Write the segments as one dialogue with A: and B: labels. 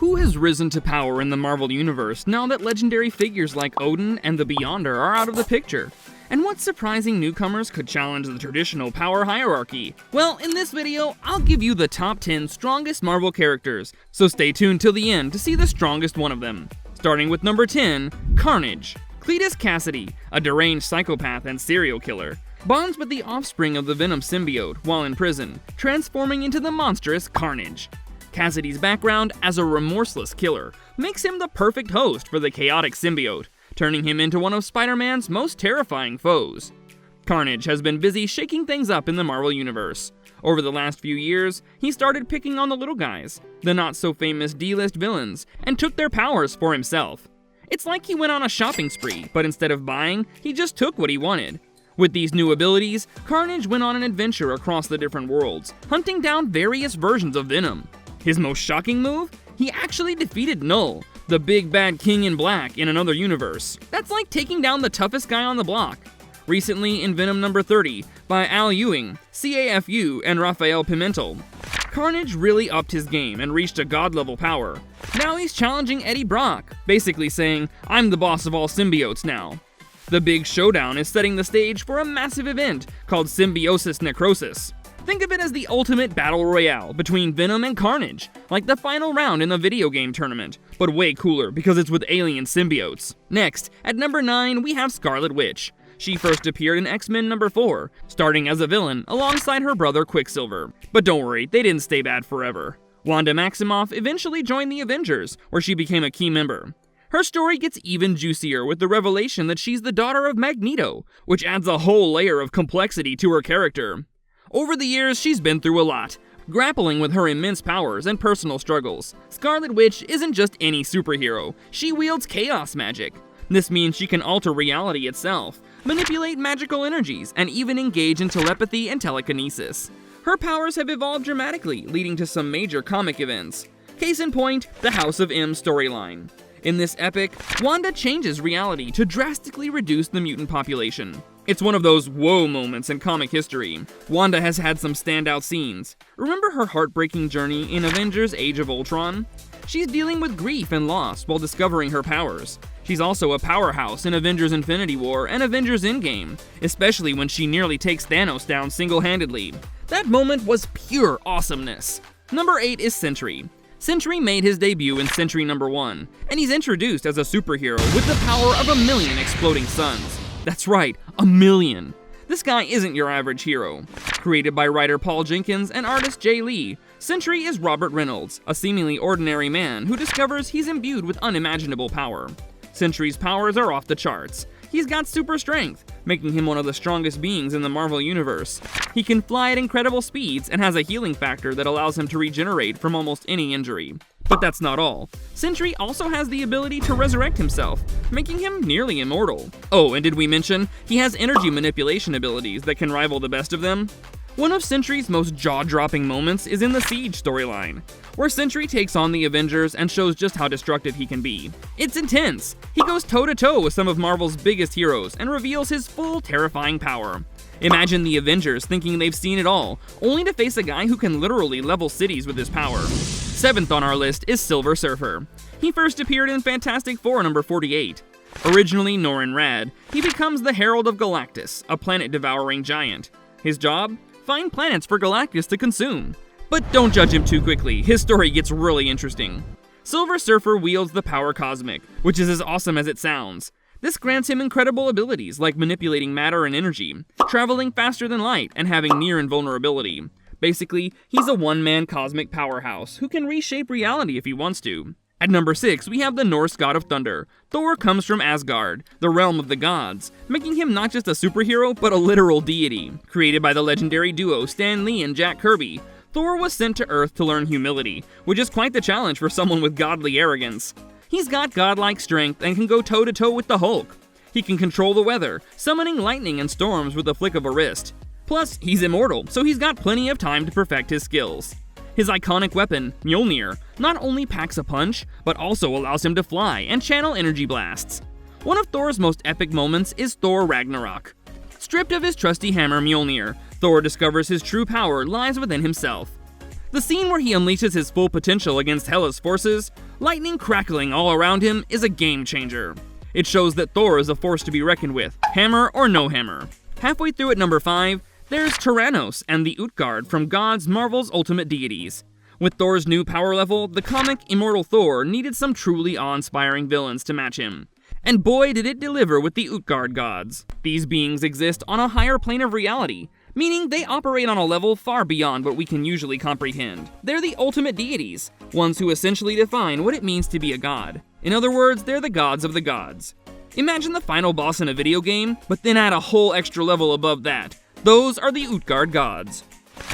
A: Who has risen to power in the Marvel Universe now that legendary figures like Odin and the Beyonder are out of the picture? And what surprising newcomers could challenge the traditional power hierarchy? Well, in this video, I'll give you the top 10 strongest Marvel characters, so stay tuned till the end to see the strongest one of them. Starting with number 10, Carnage. Cletus Cassidy, a deranged psychopath and serial killer, bonds with the offspring of the Venom symbiote while in prison, transforming into the monstrous Carnage. Cassidy's background as a remorseless killer makes him the perfect host for the chaotic symbiote, turning him into one of Spider-Man's most terrifying foes. Carnage has been busy shaking things up in the Marvel Universe. Over the last few years, he started picking on the little guys, the not-so-famous D-list villains, and took their powers for himself. It's like he went on a shopping spree, but instead of buying, he just took what he wanted. With these new abilities, Carnage went on an adventure across the different worlds, hunting down various versions of Venom. His most shocking move? He actually defeated Null, the big bad king in black in another universe. That's like taking down the toughest guy on the block. Recently in Venom number 30, by Al Ewing, CAFU, and Rafael Pimentel, Carnage really upped his game and reached a god-level power. Now he's challenging Eddie Brock, basically saying, "I'm the boss of all symbiotes now." The big showdown is setting the stage for a massive event called Symbiosis Necrosis. Think of it as the ultimate battle royale between Venom and Carnage, like the final round in the video game tournament, but way cooler because it's with alien symbiotes. Next, at number 9, we have Scarlet Witch. She first appeared in X-Men number 4, starting as a villain alongside her brother Quicksilver. But don't worry, they didn't stay bad forever. Wanda Maximoff eventually joined the Avengers, where she became a key member. Her story gets even juicier with the revelation that she's the daughter of Magneto, which adds a whole layer of complexity to her character. Over the years, she's been through a lot, grappling with her immense powers and personal struggles. Scarlet Witch isn't just any superhero, she wields chaos magic. This means she can alter reality itself, manipulate magical energies, and even engage in telepathy and telekinesis. Her powers have evolved dramatically, leading to some major comic events. Case in point, the House of M storyline. In this epic, Wanda changes reality to drastically reduce the mutant population. It's one of those whoa moments in comic history. Wanda has had some standout scenes. Remember her heartbreaking journey in Avengers Age of Ultron? She's dealing with grief and loss while discovering her powers. She's also a powerhouse in Avengers Infinity War and Avengers Endgame, especially when she nearly takes Thanos down single-handedly. That moment was pure awesomeness. Number 8 is Sentry. Sentry made his debut in Sentry number 1, and he's introduced as a superhero with the power of 1,000,000 exploding suns. That's right, 1,000,000. This guy isn't your average hero. Created by writer Paul Jenkins and artist Jay Lee, Sentry is Robert Reynolds, a seemingly ordinary man who discovers he's imbued with unimaginable power. Sentry's powers are off the charts. He's got super strength, making him one of the strongest beings in the Marvel Universe. He can fly at incredible speeds and has a healing factor that allows him to regenerate from almost any injury. But that's not all. Sentry also has the ability to resurrect himself, making him nearly immortal. Oh, and did we mention, he has energy manipulation abilities that can rival the best of them? One of Sentry's most jaw-dropping moments is in the Siege storyline, where Sentry takes on the Avengers and shows just how destructive he can be. It's intense! He goes toe-to-toe with some of Marvel's biggest heroes and reveals his full, terrifying power. Imagine the Avengers thinking they've seen it all, only to face a guy who can literally level cities with his power. 7th on our list is Silver Surfer. He first appeared in Fantastic Four number 48. Originally Norrin Radd, he becomes the Herald of Galactus, a planet-devouring giant. His job? Find planets for Galactus to consume. But don't judge him too quickly, his story gets really interesting. Silver Surfer wields the power cosmic, which is as awesome as it sounds. This grants him incredible abilities like manipulating matter and energy, traveling faster than light, and having near invulnerability. Basically, he's a one-man cosmic powerhouse who can reshape reality if he wants to. At number 6, we have the Norse god of thunder. Thor comes from Asgard, the realm of the gods, making him not just a superhero, but a literal deity. Created by the legendary duo Stan Lee and Jack Kirby, Thor was sent to Earth to learn humility, which is quite the challenge for someone with godly arrogance. He's got godlike strength and can go toe-to-toe with the Hulk. He can control the weather, summoning lightning and storms with a flick of a wrist. Plus, he's immortal, so he's got plenty of time to perfect his skills. His iconic weapon, Mjolnir, not only packs a punch, but also allows him to fly and channel energy blasts. One of Thor's most epic moments is Thor Ragnarok. Stripped of his trusty hammer Mjolnir, Thor discovers his true power lies within himself. The scene where he unleashes his full potential against Hela's forces Lightning crackling all around him is a game changer. It shows that Thor is a force to be reckoned with, hammer or no hammer. Halfway through at number 5, there's Tyrannos and the Utgard from God's Marvel's ultimate deities. With Thor's new power level, the comic Immortal Thor needed some truly awe-inspiring villains to match him. And boy did it deliver with the Utgard gods. These beings exist on a higher plane of reality, meaning they operate on a level far beyond what we can usually comprehend. They're the ultimate deities, ones who essentially define what it means to be a god. In other words, they're the gods of the gods. Imagine the final boss in a video game, but then add a whole extra level above that. Those are the Utgard gods.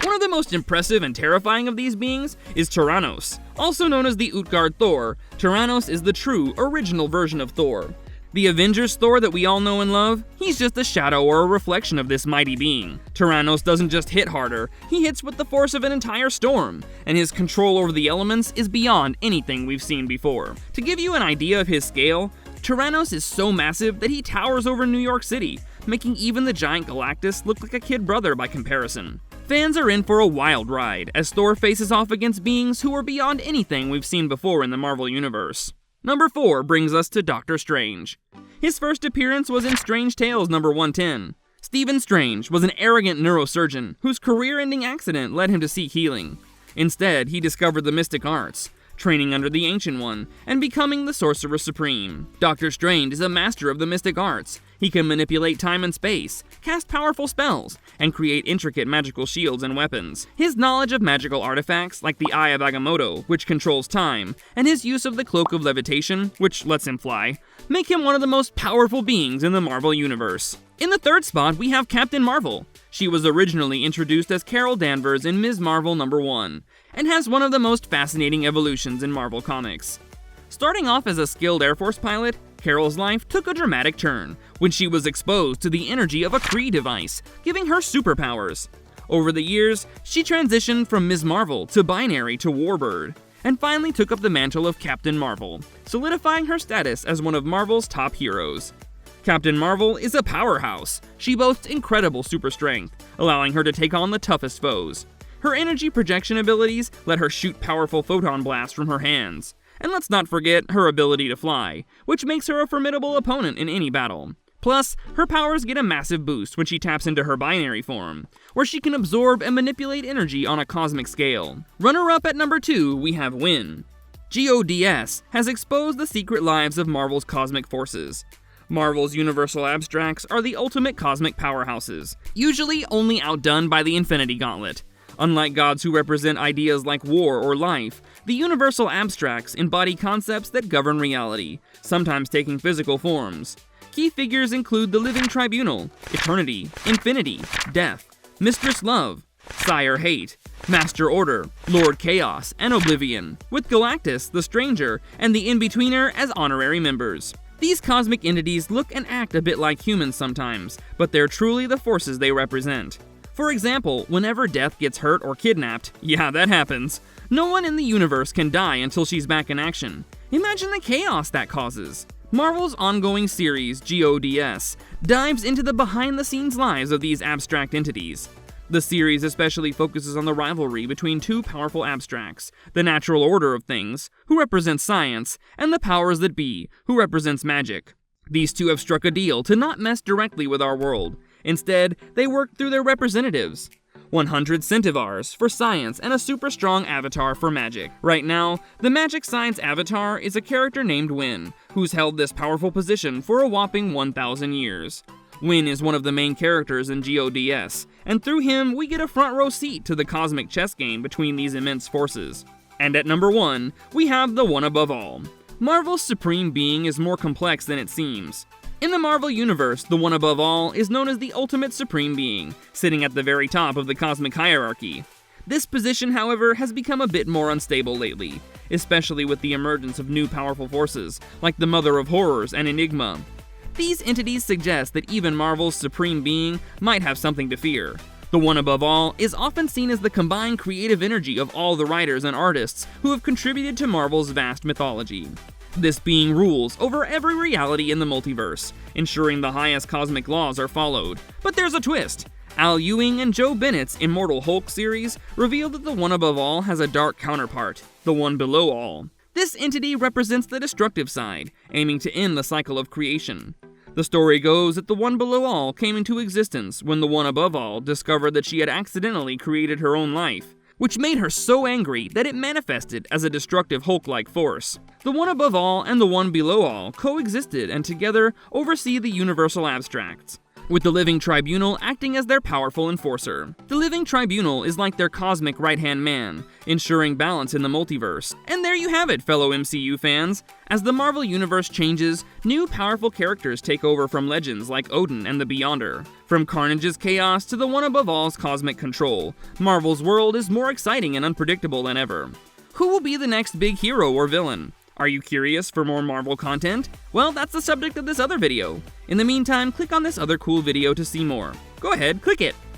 A: One of the most impressive and terrifying of these beings is Tyrannos. Also known as the Utgard Thor, Tyrannos is the true, original version of Thor. The Avengers Thor that we all know and love, he's just a shadow or a reflection of this mighty being. Tyrannos doesn't just hit harder, he hits with the force of an entire storm, and his control over the elements is beyond anything we've seen before. To give you an idea of his scale, Tyrannos is so massive that he towers over New York City, making even the giant Galactus look like a kid brother by comparison. Fans are in for a wild ride, as Thor faces off against beings who are beyond anything we've seen before in the Marvel Universe. Number 4 brings us to Doctor Strange. His first appearance was in Strange Tales number 110. Stephen Strange was an arrogant neurosurgeon whose career-ending accident led him to seek healing. Instead, he discovered the mystic arts, training under the Ancient One, and becoming the Sorcerer Supreme. Doctor Strange is a master of the mystic arts. He can manipulate time and space, cast powerful spells, and create intricate magical shields and weapons. His knowledge of magical artifacts, like the Eye of Agamotto, which controls time, and his use of the Cloak of Levitation, which lets him fly, make him one of the most powerful beings in the Marvel Universe. In the third spot, we have Captain Marvel. She was originally introduced as Carol Danvers in Ms. Marvel number 1, and has one of the most fascinating evolutions in Marvel Comics. Starting off as a skilled Air Force pilot, Carol's life took a dramatic turn when she was exposed to the energy of a Kree device, giving her superpowers. Over the years, she transitioned from Ms. Marvel to Binary to Warbird, and finally took up the mantle of Captain Marvel, solidifying her status as one of Marvel's top heroes. Captain Marvel is a powerhouse. She boasts incredible super strength, allowing her to take on the toughest foes. Her energy projection abilities let her shoot powerful photon blasts from her hands. And let's not forget her ability to fly, which makes her a formidable opponent in any battle. Plus, her powers get a massive boost when she taps into her binary form, where she can absorb and manipulate energy on a cosmic scale. Runner-up at number 2, we have Wynn. GODS has exposed the secret lives of Marvel's cosmic forces. Marvel's universal abstracts are the ultimate cosmic powerhouses, usually only outdone by the Infinity Gauntlet. Unlike gods who represent ideas like war or life, the universal abstracts embody concepts that govern reality, sometimes taking physical forms. Key figures include the Living Tribunal, Eternity, Infinity, Death, Mistress Love, Sire Hate, Master Order, Lord Chaos, and Oblivion, with Galactus, the Stranger, and the In-Betweener as honorary members. These cosmic entities look and act a bit like humans sometimes, but they're truly the forces they represent. For example, whenever Death gets hurt or kidnapped, yeah, that happens, no one in the universe can die until she's back in action. Imagine the chaos that causes. Marvel's ongoing series, GODS, dives into the behind-the-scenes lives of these abstract entities. The series especially focuses on the rivalry between two powerful abstracts, the natural order of things, who represents science, and the powers that be, who represents magic. These two have struck a deal to not mess directly with our world. Instead, they work through their representatives. 100 Centivars for science and a super strong avatar for magic. Right now, the magic science avatar is a character named Wynn, who's held this powerful position for a whopping 1,000 years. Wynn is one of the main characters in GODS, and through him we get a front row seat to the cosmic chess game between these immense forces. And at number 1, we have the one above all. Marvel's supreme being is more complex than it seems. In the Marvel Universe, the one above all is known as the ultimate supreme being, sitting at the very top of the cosmic hierarchy. This position, however, has become a bit more unstable lately, especially with the emergence of new powerful forces, like the Mother of Horrors and Enigma. These entities suggest that even Marvel's supreme being might have something to fear. The one above all is often seen as the combined creative energy of all the writers and artists who have contributed to Marvel's vast mythology. This being rules over every reality in the multiverse, ensuring the highest cosmic laws are followed. But there's a twist. Al Ewing and Joe Bennett's Immortal Hulk series revealed that the one above all has a dark counterpart, the one below all. This entity represents the destructive side, aiming to end the cycle of creation. The story goes that the One Below All came into existence when the One Above All discovered that she had accidentally created her own life, which made her so angry that it manifested as a destructive Hulk-like force. The One Above All and the One Below All coexisted and together oversee the universal abstracts, with the Living Tribunal acting as their powerful enforcer. The Living Tribunal is like their cosmic right-hand man, ensuring balance in the multiverse. And there you have it, fellow MCU fans. As the Marvel Universe changes, new powerful characters take over from legends like Odin and the Beyonder. From Carnage's chaos to the One Above All's cosmic control, Marvel's world is more exciting and unpredictable than ever. Who will be the next big hero or villain? Are you curious for more Marvel content? Well, that's the subject of this other video. In the meantime, click on this other cool video to see more. Go ahead, click it!